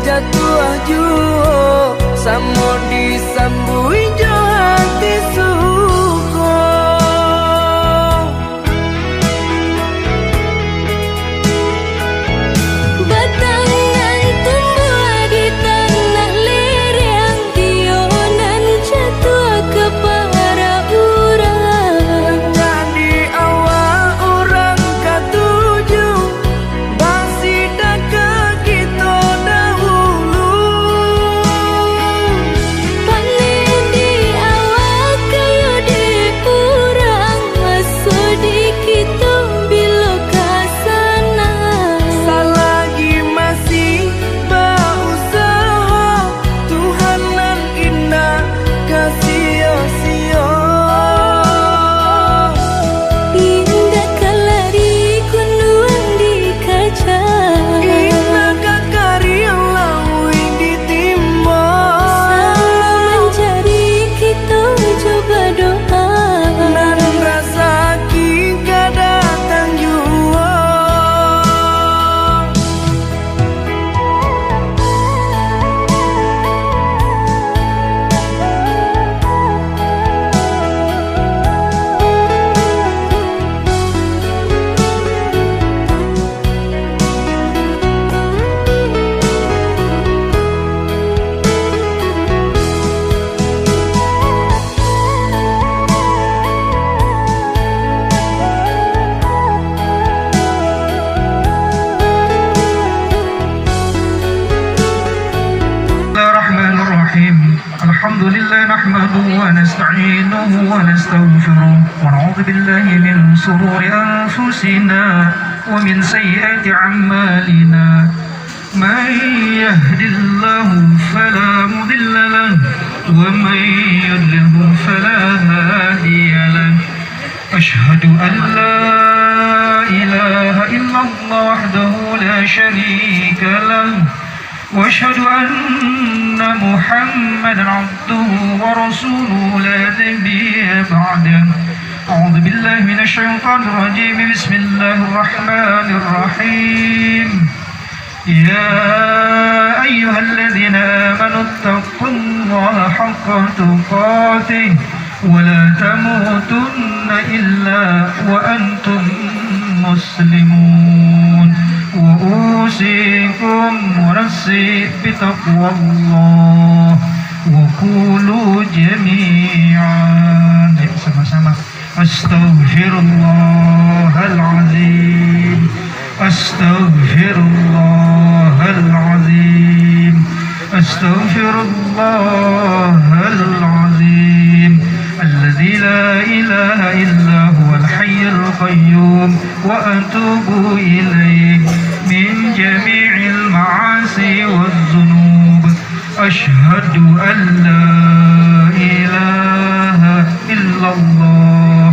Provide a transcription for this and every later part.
jatuh juo samo disambui jo hati suko. Batangan tumbuh di tanah lereng, tionan jatuh ke para urang. Jadi awal orang katuju basida ke kita dahulu. Panen di awal kayu di urang, masuk di kita bila kasana. Selagi masih berusaha, Tuhan nan indah kasih-sia. Indah kalari kunduan di kaca, Indah kakari lawi ditimba. selalu mencari kita coba doa. Nan rasa kita datang jua. الرحمن الرحيم الحمد لله نحمده ونستعينه ونستغفره ونعوذ بالله من شرور أنفسنا ومن سيئات أعمالنا من يهد الله فلا مضل له ومن يضلله فلا هادي له أشهد أن لا إله إلا الله وحده لا شريك له وأشهد أن محمدا عبده ورسوله لا نبي بعده. أعوذ بالله من الشيطان الرجيم. بسم الله الرحمن الرحيم. يا أيها الذين آمنوا اتقوا الله حق تقاته ولا تموتن إلا وأنتم مسلمون وأوصيكم ونفسي بتقوى الله وقولوا جميعا sama-sama Astaghfirullahalazim Astaghfirullahalazim Astaghfirullahalazim الذي لا إله إلا هو الحي القيوم وأتوب إليه من جميع المعاصي والذنوب أشهد أن لا إله إلا الله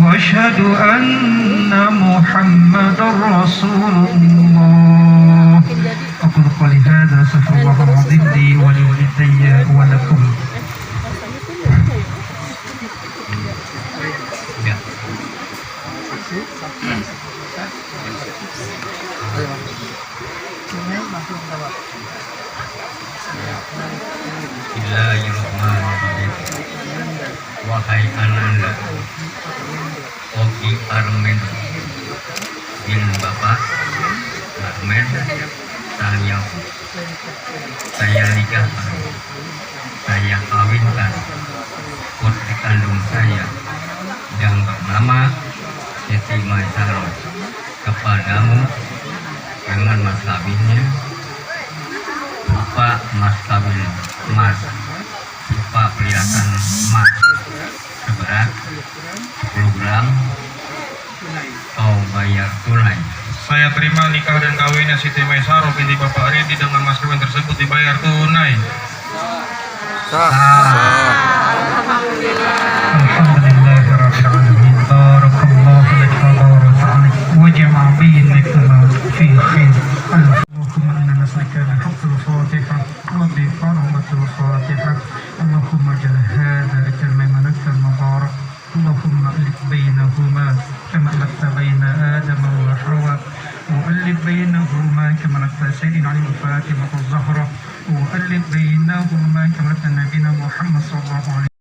وأشهد أن محمدا رسول الله. أقول قولي هذا أستغفر الله العظيم لي ولوالدي ولكم. Bismillahirrahmanirrahim. Wahai Ananda, Oki Parmen bin Bapak Parmen Salyau, saya nikahkan, saya kawinkan putri kandung saya yang bernama Siti Maisaro kepadamu dengan mas kawinnya berupa mas kawin emas, berupa perhiasan emas seberat 10 gram, kau bayar tunai. Saya terima nikah dan kawinnya Siti Maisaro binti Bapak Ridi dengan mas kawin tersebut dibayar tunai. Alhamdulillahirrahmanirrahim. Barakallahu laka wa barak wa jama'a bainakuma fi khair. Allahumma inna nas'aluka al-haqqa al-fatihah wa bi karamati al-fatihah. Allahumma jal hadha al-kalmah al-mubarak. Allahumma alif bainahuma kama alafta baina Adam wa Hawa. وألف بينهما كما لفت سيدنا علي فاطمة الزهراء وألف بينهما كما نبينا محمد صلى الله عليه